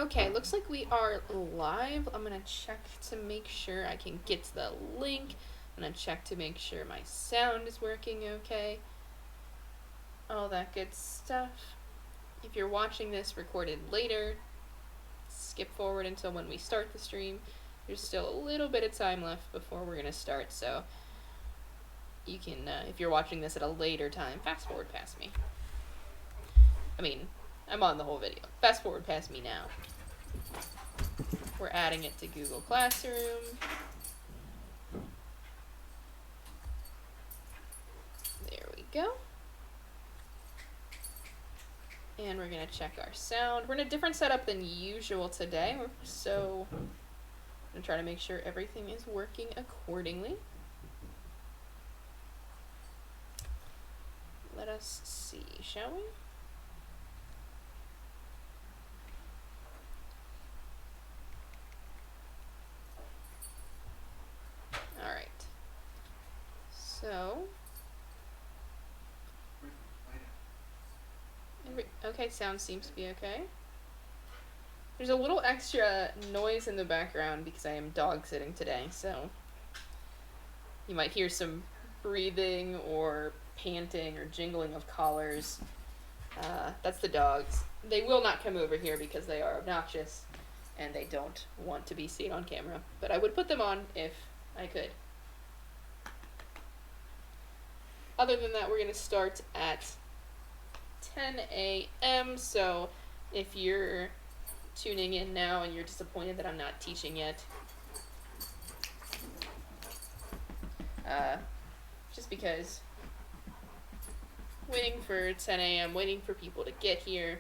Okay, looks like we are live. I'm gonna check to make sure I can get to the link. I'm gonna check to make sure my sound is working okay. All that good stuff. If you're watching this recorded later, skip forward until when we start the stream. There's still a little bit of time left before we're gonna start, so you can, if you're watching this at a later time, fast forward past me. I mean, I'm on the whole video. Fast forward past me now. We're adding it to Google Classroom. There we go. And we're gonna check our sound. We're in a different setup than usual today, so I'm gonna try to make sure everything is working accordingly. Let us see, shall we? Alright. So. Okay, sound seems to be okay. There's a little extra noise in the background because I am dog sitting today, so you might hear some breathing or panting or jingling of collars. That's the dogs. They will not come over here because they are obnoxious and they don't want to be seen on camera, but I would put them on if I could. Other than that, we're going to start at 10 a.m. So if you're tuning in now and you're disappointed that I'm not teaching yet, just because waiting for 10 a.m., waiting for people to get here.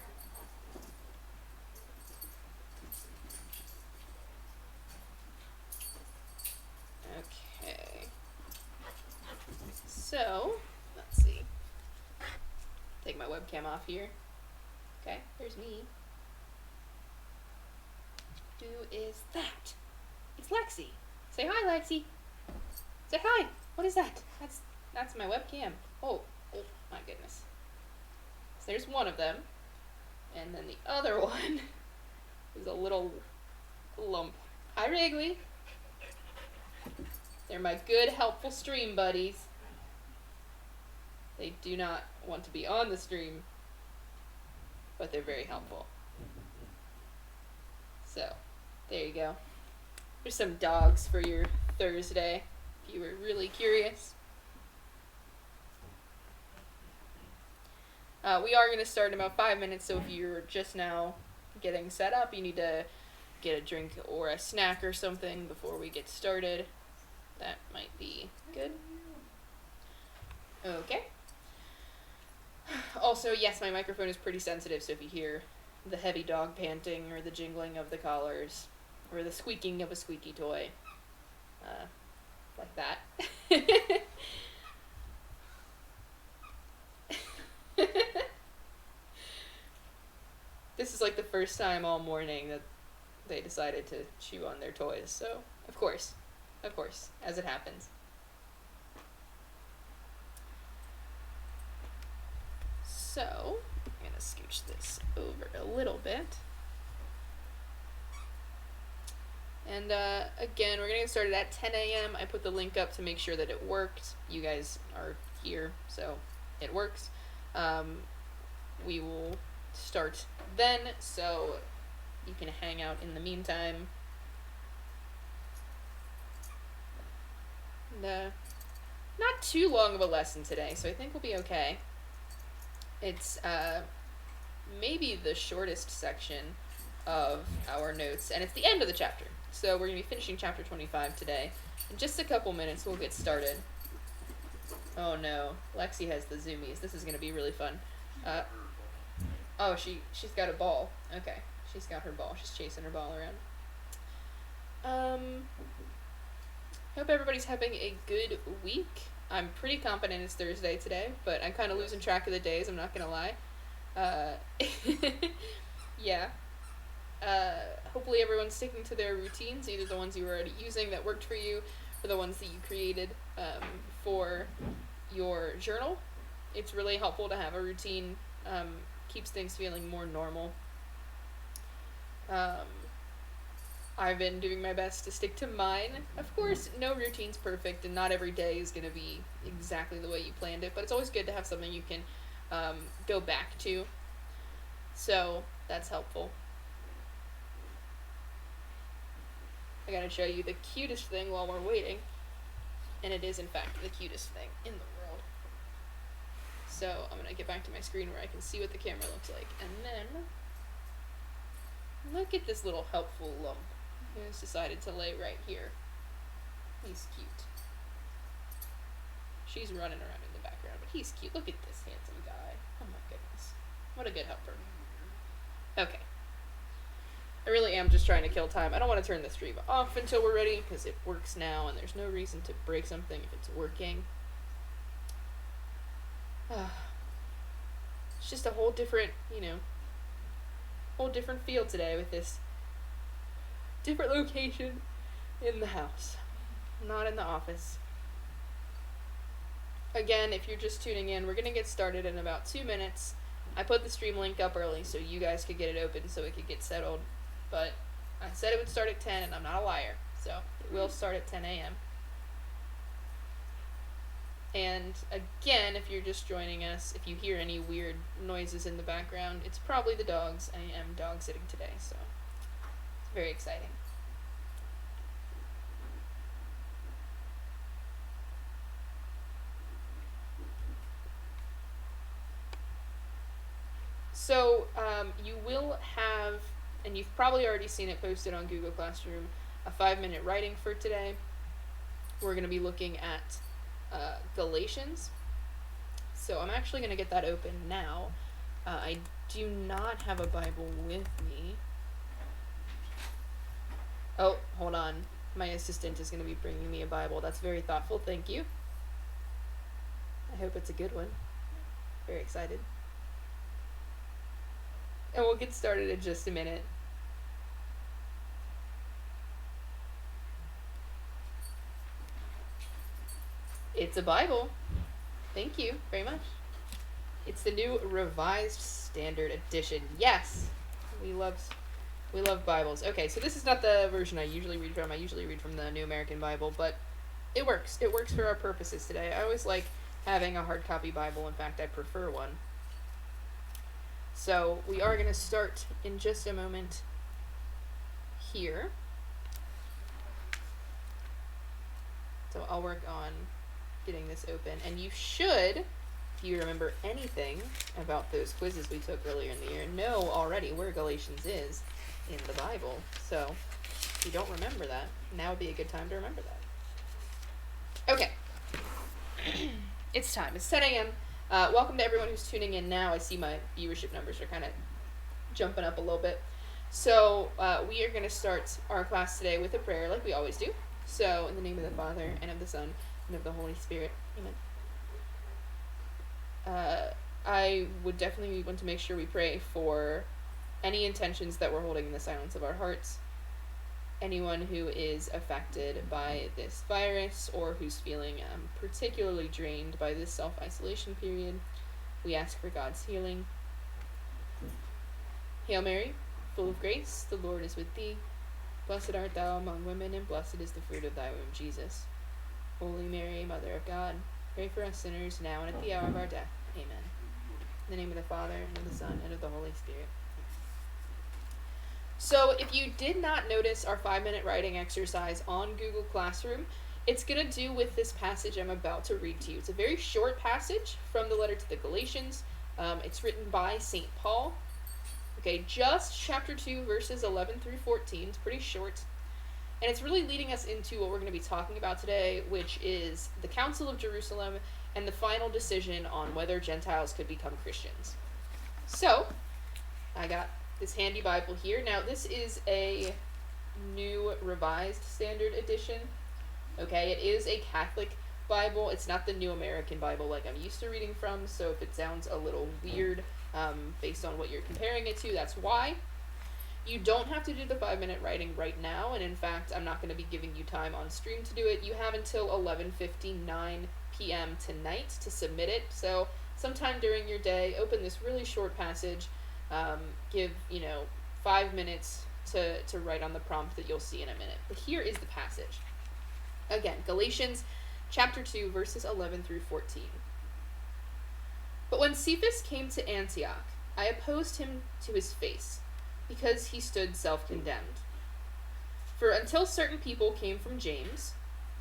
Okay. So, let's see. Take my webcam off here. Okay, there's me. Who is that? It's Lexi. Say hi, Lexi. Say hi. What is that? That's my webcam. Oh my goodness. So there's one of them. And then the other one is a little lump. Hi, Wrigley. They're my good, helpful stream buddies. They do not want to be on the stream, but they're very helpful. So, there you go. There's some dogs for your Thursday, if you were really curious. We are going to start in about 5 minutes, so if you're just now getting set up, you need to get a drink or a snack or something before we get started. That might be good. Okay. Also, yes, my microphone is pretty sensitive, so if you hear the heavy dog panting or the jingling of the collars or the squeaking of a squeaky toy, like that. This is like the first time all morning that they decided to chew on their toys, so of course, as it happens. So, I'm going to scooch this over a little bit. And again, we're going to get started at 10 a.m. I put the link up to make sure that it worked. You guys are here, so it works. We will start then, so you can hang out in the meantime. And, not too long of a lesson today, so I think we'll be okay. It's maybe the shortest section of our notes, and it's the end of the chapter. So we're going to be finishing chapter 25 today. In just a couple minutes, we'll get started. Oh no, Lexi has the zoomies. This is going to be really fun. Oh, she's got a ball. Okay, she's got her ball. She's chasing her ball around. Hope everybody's having a good week. I'm pretty confident it's Thursday today, but I'm kind of losing track of the days, I'm not going to lie. Yeah. Hopefully everyone's sticking to their routines, either the ones you were already using that worked for you, or the ones that you created for your journal. It's really helpful to have a routine, keeps things feeling more normal. Um, I've been doing my best to stick to mine. Of course, no routine's perfect, and not every day is going to be exactly the way you planned it, but it's always good to have something you can go back to. So that's helpful. I gotta show you the cutest thing while we're waiting. And it is, in fact, the cutest thing in the world. So I'm gonna get back to my screen where I can see what the camera looks like. And then, look at this little helpful lump who's decided to lay right here. He's cute. She's running around in the background, but he's cute. Look at this handsome guy. Oh my goodness. What a good helper. Okay. I really am just trying to kill time. I don't want to turn the stream off until we're ready, because it works now, and there's no reason to break something if it's working. It's just a whole different, whole different feel today with this different location in the house, not in the office. Again, if you're just tuning in, we're going to get started in about 2 minutes. I put the stream link up early so you guys could get it open so it could get settled. But I said it would start at 10, and I'm not a liar. So it will start at 10 a.m. And again, if you're just joining us, if you hear any weird noises in the background, it's probably the dogs. I am dog sitting today, so it's very exciting. So you will have, and you've probably already seen it posted on Google Classroom, a 5-minute writing for today. We're going to be looking at Galatians. So I'm actually going to get that open now. I do not have a Bible with me. Oh, hold on. My assistant is going to be bringing me a Bible. That's very thoughtful. Thank you. I hope it's a good one. Very excited. And we'll get started in just a minute. It's a Bible. Thank you very much. It's the new Revised Standard Edition. Yes! We love Bibles. Okay, so this is not the version I usually read from. I usually read from the New American Bible, but it works. It works for our purposes today. I always like having a hard copy Bible. In fact, I prefer one. So we are going to start in just a moment here. So I'll work on getting this open. And you should, if you remember anything about those quizzes we took earlier in the year, know already where Galatians is in the Bible. So if you don't remember that, now would be a good time to remember that. Okay. It's time. It's 10 a.m. Welcome to everyone who's tuning in now. I see my viewership numbers are kind of jumping up a little bit. So we are going to start our class today with a prayer like we always do. So in the name of the Father, and of the Son, and of the Holy Spirit. Amen. I would definitely want to make sure we pray for any intentions that we're holding in the silence of our hearts. Anyone who is affected by this virus or who's feeling particularly drained by this self-isolation period, we ask for God's healing. Hail Mary, full of grace, the Lord is with thee. Blessed art thou among women, and blessed is the fruit of thy womb, Jesus. Holy Mary, Mother of God, pray for us sinners now and at the hour of our death. Amen. In the name of the Father, and of the Son, and of the Holy Spirit. So if you did not notice our 5-minute writing exercise on Google Classroom, it's going to do with this passage I'm about to read to you. It's a very short passage from the letter to the Galatians. It's written by St. Paul. Okay, just chapter 2, verses 11 through 14. It's pretty short. And it's really leading us into what we're going to be talking about today, which is the Council of Jerusalem and the final decision on whether Gentiles could become Christians. So, I got this handy Bible here. Now, this is a new Revised Standard Edition. Okay, it is a Catholic Bible. It's not the New American Bible like I'm used to reading from, so if it sounds a little weird based on what you're comparing it to, that's why. You don't have to do the 5-minute writing right now, and in fact, I'm not going to be giving you time on stream to do it. You have until 11:59 p.m. tonight to submit it, so sometime during your day, open this really short passage, give, 5 minutes to write on the prompt that you'll see in a minute. But here is the passage. Again, Galatians chapter 2, verses 11 through 14. But when Cephas came to Antioch, I opposed him to his face, because he stood self-condemned. For until certain people came from James,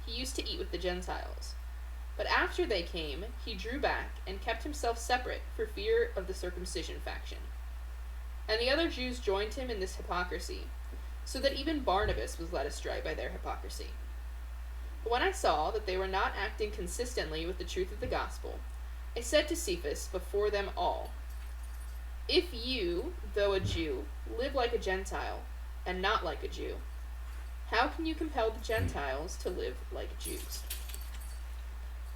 he used to eat with the Gentiles. But after they came, he drew back and kept himself separate for fear of the circumcision faction. And the other Jews joined him in this hypocrisy, so that even Barnabas was led astray by their hypocrisy. But when I saw that they were not acting consistently with the truth of the gospel, I said to Cephas before them all, if you, though a Jew, live like a Gentile, and not like a Jew, how can you compel the Gentiles to live like Jews?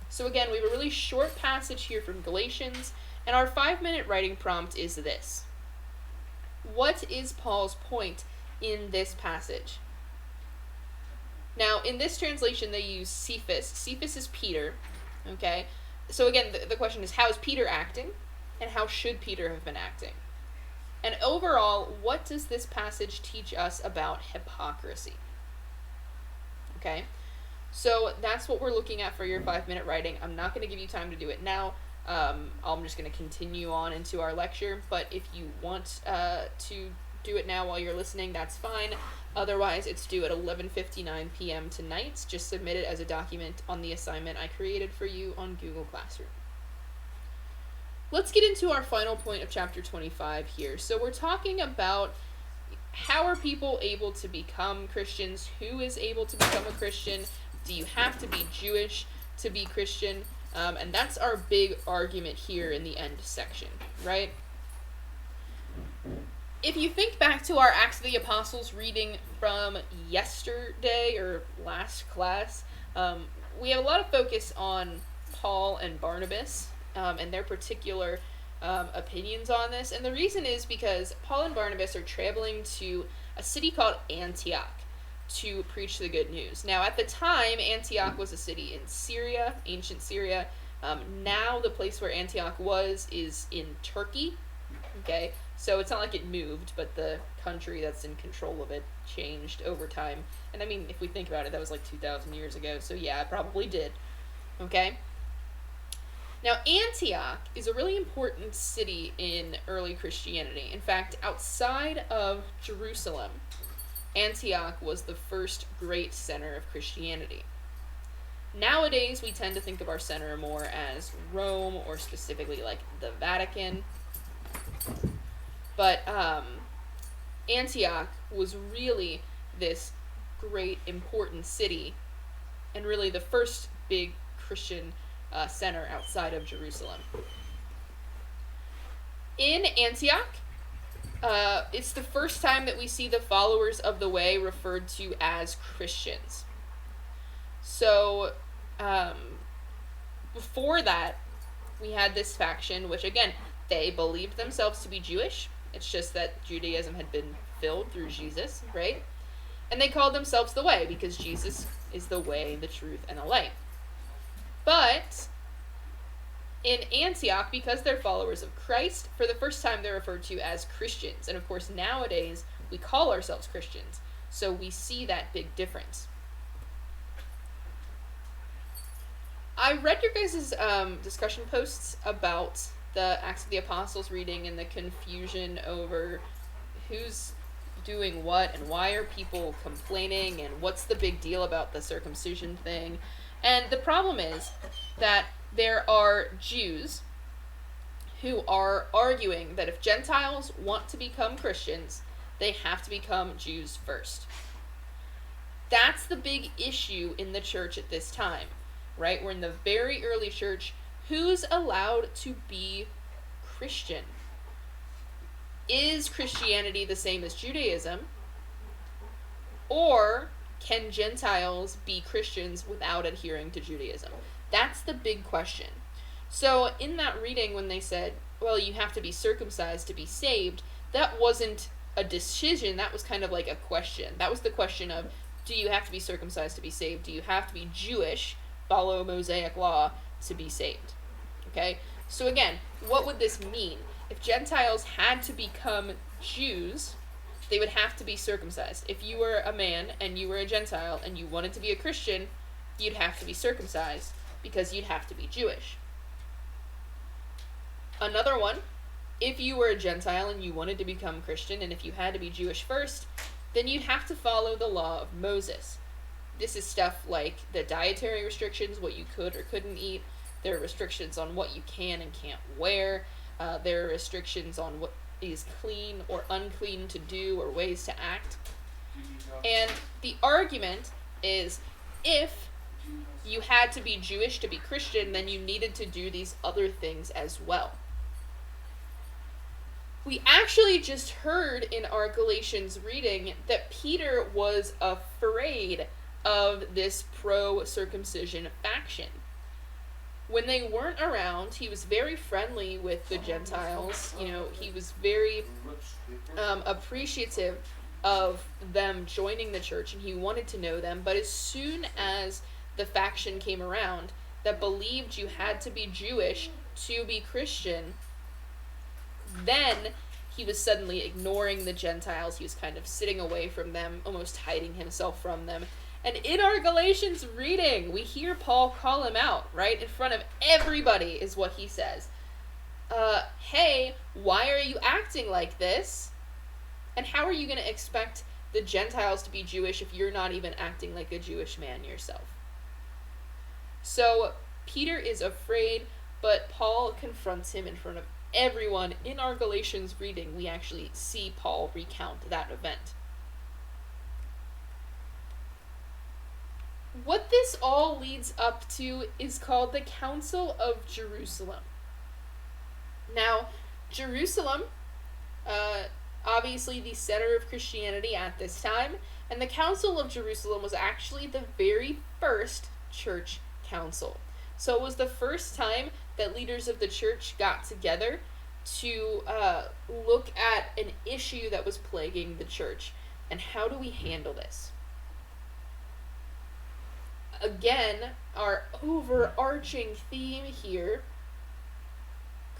So again, we have a really short passage here from Galatians, and our 5-minute writing prompt is this. What is Paul's point in this passage? Now, in this translation, they use Cephas. Cephas is Peter, okay? So again, the question is, how is Peter acting? And how should Peter have been acting? And overall, what does this passage teach us about hypocrisy? Okay, so that's what we're looking at for your 5-minute writing. I'm not going to give you time to do it now. I'm just going to continue on into our lecture, but if you want to do it now while you're listening, that's fine. Otherwise, it's due at 11:59 p.m. tonight. Just submit it as a document on the assignment I created for you on Google Classroom. Let's get into our final point of chapter 25 here. So we're talking about how are people able to become Christians? Who is able to become a Christian? Do you have to be Jewish to be Christian? And that's our big argument here in the end section, right? If you think back to our Acts of the Apostles reading from yesterday or last class, we have a lot of focus on Paul and Barnabas and their particular opinions on this. And the reason is because Paul and Barnabas are traveling to a city called Antioch to preach the good news. Now, at the time, Antioch was a city in Syria, ancient Syria. Now, the place where Antioch was is in Turkey. Okay, so it's not like it moved, but the country that's in control of it changed over time. And I mean, if we think about it, that was like 2,000 years ago, so yeah, it probably did. Okay? Now, Antioch is a really important city in early Christianity. In fact, outside of Jerusalem, Antioch was the first great center of Christianity. Nowadays, we tend to think of our center more as Rome, or specifically like the Vatican. But Antioch was really this great, important city, and really the first big Christian center outside of Jerusalem. In Antioch, it's the first time that we see the followers of the way referred to as Christians. So, before that, we had this faction, which again, they believed themselves to be Jewish. It's just that Judaism had been filled through Jesus, right? And they called themselves the Way, because Jesus is the way, the truth, and the light. But in Antioch, because they're followers of Christ, for the first time they're referred to as Christians. And of course, nowadays, we call ourselves Christians. So we see that big difference. I read your guys' discussion posts about the Acts of the Apostles reading and the confusion over who's doing what and why are people complaining and what's the big deal about the circumcision thing. And the problem is that there are Jews who are arguing that if Gentiles want to become Christians, they have to become Jews first. That's the big issue in the church at this time, right? We're in the very early church. Who's allowed to be Christian? Is Christianity the same as Judaism? Or can Gentiles be Christians without adhering to Judaism? That's the big question. So in that reading, when they said, well, you have to be circumcised to be saved, that wasn't a decision. That was kind of like a question. That was the question of, do you have to be circumcised to be saved? Do you have to be Jewish, follow Mosaic law, to be saved? Okay? So again, what would this mean? If Gentiles had to become Jews they would have to be circumcised. If you were a man and you were a Gentile and you wanted to be a Christian, you'd have to be circumcised because you'd have to be Jewish. Another one, if you were a Gentile and you wanted to become Christian, and if you had to be Jewish first, then you'd have to follow the law of Moses. This is stuff like the dietary restrictions, what you could or couldn't eat. There are restrictions on what you can and can't wear. There are restrictions on what is clean or unclean to do or ways to act. And the argument is, if you had to be Jewish to be Christian, then you needed to do these other things as well. We actually just heard in our Galatians reading that Peter was afraid of this pro-circumcision faction. When they weren't around, he was very friendly with the Gentiles. He was very appreciative of them joining the church, and he wanted to know them. But as soon as the faction came around that believed you had to be Jewish to be Christian, then he was suddenly ignoring the Gentiles. He was kind of sitting away from them, almost hiding himself from them. And in our Galatians reading, we hear Paul call him out, right? In front of everybody is what he says. Hey, why are you acting like this? And how are you going to expect the Gentiles to be Jewish if you're not even acting like a Jewish man yourself? So Peter is afraid, but Paul confronts him in front of everyone. In our Galatians reading, we actually see Paul recount that event. What this all leads up to is called the Council of Jerusalem. Now, Jerusalem, obviously the center of Christianity at this time, and the Council of Jerusalem was actually the very first church council. So it was the first time that leaders of the church got together to look at an issue that was plaguing the church. And how do we handle this? Again, our overarching theme here,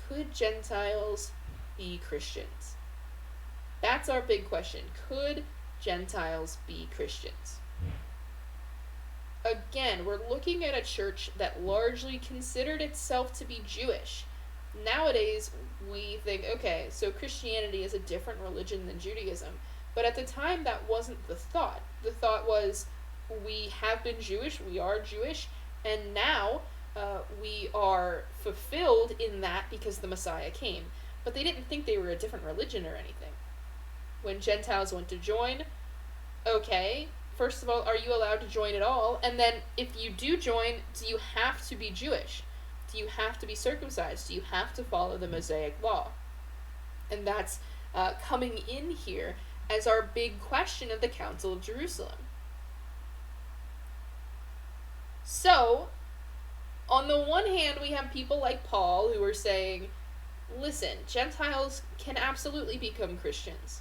could Gentiles be Christians? That's our big question. Could Gentiles be Christians? Again, we're looking at a church that largely considered itself to be Jewish. Nowadays, we think, okay, so Christianity is a different religion than Judaism. But at the time, that wasn't the thought. The thought was, we have been Jewish, we are Jewish, and now we are fulfilled in that because the Messiah came. But they didn't think they were a different religion or anything. When Gentiles went to join, okay, first of all, are you allowed to join at all? And then, if you do join, do you have to be Jewish? Do you have to be circumcised? Do you have to follow the Mosaic law? And that's coming in here as our big question of the Council of Jerusalem. So, on the one hand, we have people like Paul who are saying, listen, Gentiles can absolutely become Christians,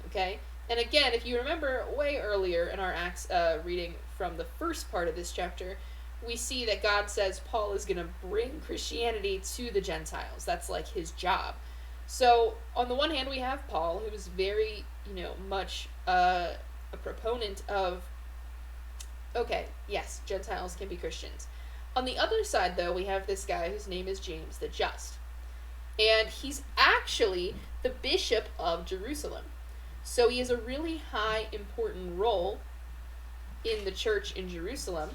okay? And again, if you remember way earlier in our Acts reading from the first part of this chapter, we see that God says Paul is going to bring Christianity to the Gentiles. That's like his job. So, on the one hand, we have Paul, who is very, much a proponent of, okay, yes, Gentiles can be Christians. On the other side, though, we have this guy whose name is James the Just. And he's actually the bishop of Jerusalem. So he has a really high, important role in the church in Jerusalem.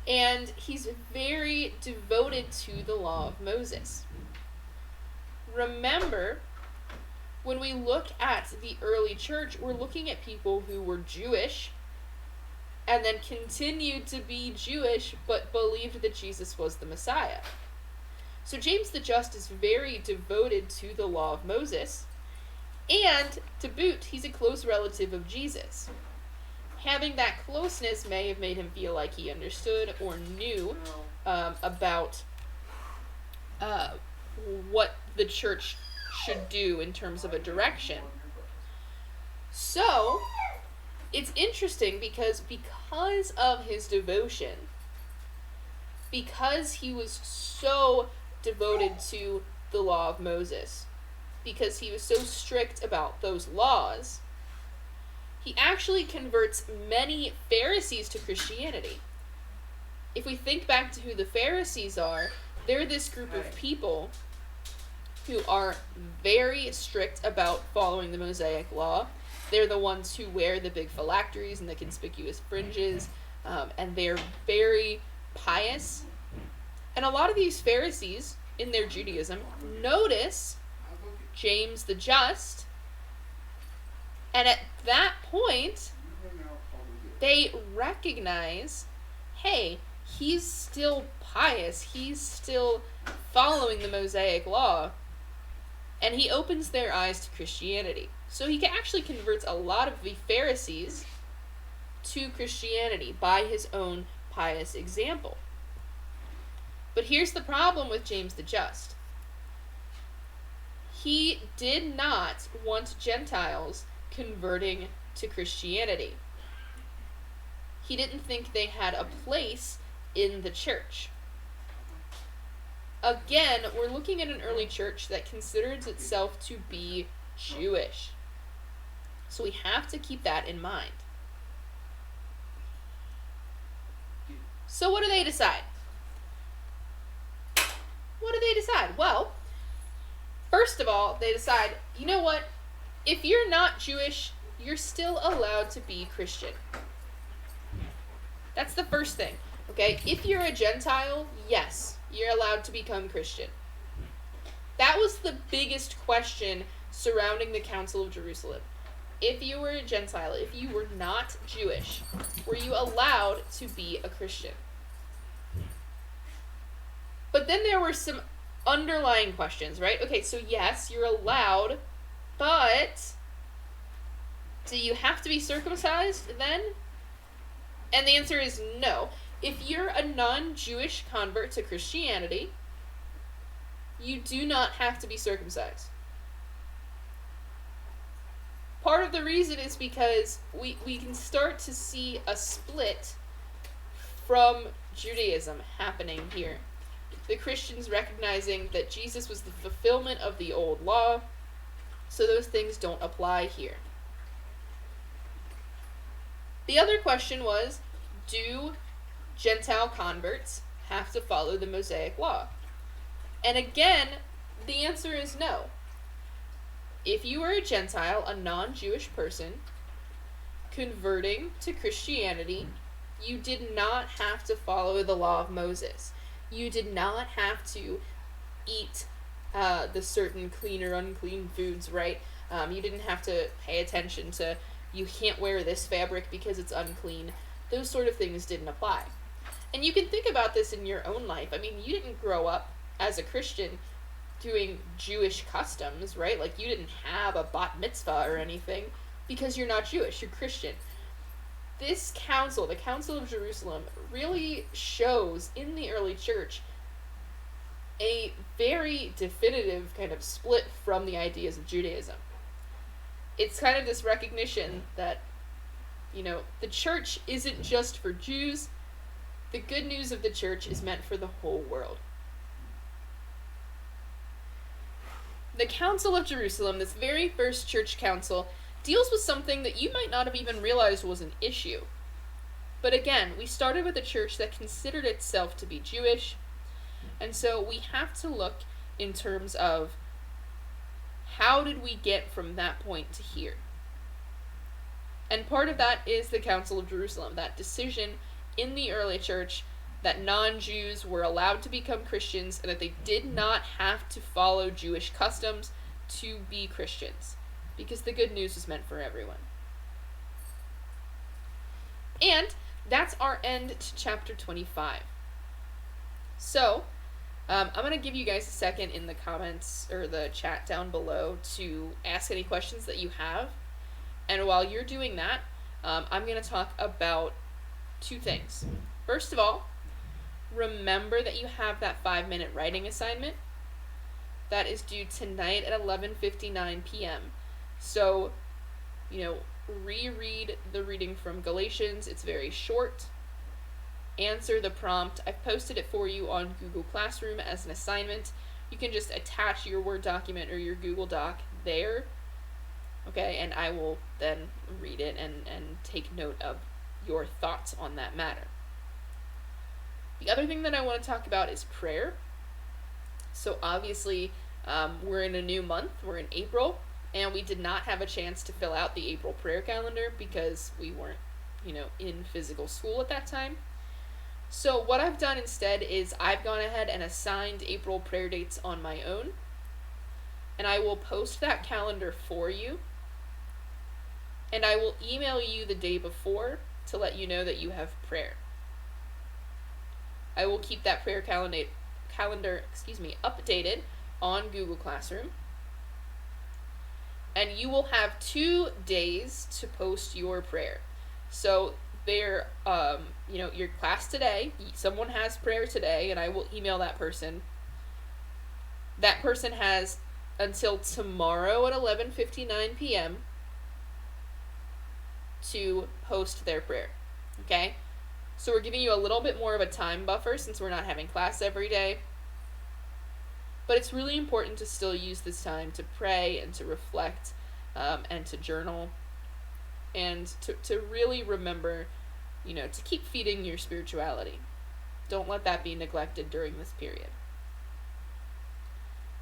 And he's very devoted to the law of Moses. Remember, when we look at the early church, we're looking at people who were Jewish and then continued to be Jewish, but believed that Jesus was the Messiah. So James the Just is very devoted to the law of Moses, and to boot, he's a close relative of Jesus. Having that closeness may have made him feel like he understood or knew about what the church should do in terms of a direction. So, it's interesting because of his devotion, because he was so devoted to the law of Moses, because he was so strict about those laws, he actually converts many Pharisees to Christianity. If we think back to who the Pharisees are, they're this group of people who are very strict about following the Mosaic law. They're the ones who wear the big phylacteries and the conspicuous fringes, and they're very pious. And a lot of these Pharisees, in their Judaism, notice James the Just, and at that point, they recognize, hey, he's still pious, he's still following the Mosaic law, and he opens their eyes to Christianity. So he actually converts a lot of the Pharisees to Christianity by his own pious example. But here's the problem with James the Just. He did not want Gentiles converting to Christianity. He didn't think they had a place in the church. Again, we're looking at an early church that considers itself to be Jewish. So we have to keep that in mind. So what do they decide? Well, first of all, they decide, you know what? If you're not Jewish, you're still allowed to be Christian. That's the first thing, okay? If you're a Gentile, yes, you're allowed to become Christian. That was the biggest question surrounding the Council of Jerusalem. If you were a Gentile, if you were not Jewish, were you allowed to be a Christian? But then there were some underlying questions, right? Okay, so yes, you're allowed, but do you have to be circumcised then? And the answer is no. If you're a non-Jewish convert to Christianity, you do not have to be circumcised. Part of the reason is because we can start to see a split from Judaism happening here. The Christians recognizing that Jesus was the fulfillment of the old law, so those things don't apply here. The other question was, do Gentile converts have to follow the Mosaic law? And again, the answer is no. If you were a Gentile, a non-Jewish person, converting to Christianity, you did not have to follow the law of Moses. You did not have to eat the certain clean or unclean foods, right? You didn't have to pay attention to, you can't wear this fabric because it's unclean. Those sort of things didn't apply. And you can think about this in your own life. I mean, you didn't grow up as a Christian doing Jewish customs, right? Like, you didn't have a bat mitzvah or anything because you're not Jewish, you're Christian. This council, the Council of Jerusalem, really shows in the early church a very definitive kind of split from the ideas of Judaism. It's kind of this recognition that, you know, the church isn't just for Jews. The good news of the church is meant for the whole world. The Council of Jerusalem, this very first church council, deals with something that you might not have even realized was an issue. But again, we started with a church that considered itself to be Jewish, and so we have to look in terms of how did we get from that point to here? And part of that is the Council of Jerusalem, that decision in the early church that non-Jews were allowed to become Christians and that they did not have to follow Jewish customs to be Christians, because the good news was meant for everyone. And that's our end to chapter 25. So, I'm going to give you guys a second in the comments or the chat down below to ask any questions that you have. And while you're doing that, I'm going to talk about two things. First of all, remember that you have that 5-minute writing assignment. That is due tonight at 11:59 p.m. So, reread the reading from Galatians. It's very short. Answer the prompt. I've posted it for you on Google Classroom as an assignment. you can just attach your Word document or your Google Doc there, okay, and I will then read it and take note of your thoughts on that matter. The other thing that I want to talk about is prayer. So obviously, we're in a new month, we're in April, and we did not have a chance to fill out the April prayer calendar because we weren't, in physical school at that time. So what I've done instead is I've gone ahead and assigned April prayer dates on my own, and I will post that calendar for you, and I will email you the day before to let you know that you have prayer. I will keep that prayer calendar updated on Google Classroom, and you will have 2 days to post your prayer. So your class today, someone has prayer today, and I will email that person. That person has until tomorrow at 11:59 p.m. to post their prayer, okay? So we're giving you a little bit more of a time buffer since we're not having class every day. But it's really important to still use this time to pray and to reflect and to journal and to really remember, to keep feeding your spirituality. Don't let that be neglected during this period.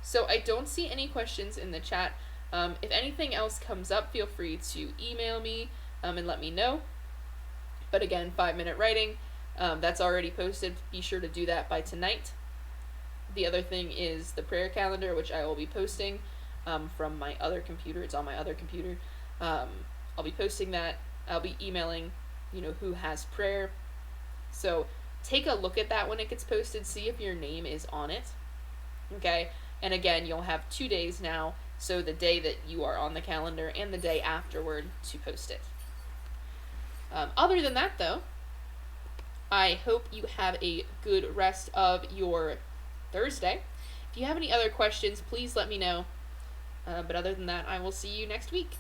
So I don't see any questions in the chat. If anything else comes up, feel free to email me and let me know. But again, 5-minute writing, that's already posted. Be sure to do that by tonight. The other thing is the prayer calendar, which I will be posting from my other computer. It's on my other computer. I'll be posting that. I'll be emailing, who has prayer. So take a look at that when it gets posted. See if your name is on it. Okay? And again, you'll have 2 days now. So the day that you are on the calendar and the day afterward to post it. Other than that, though, I hope you have a good rest of your Thursday. If you have any other questions, please let me know. But other than that, I will see you next week.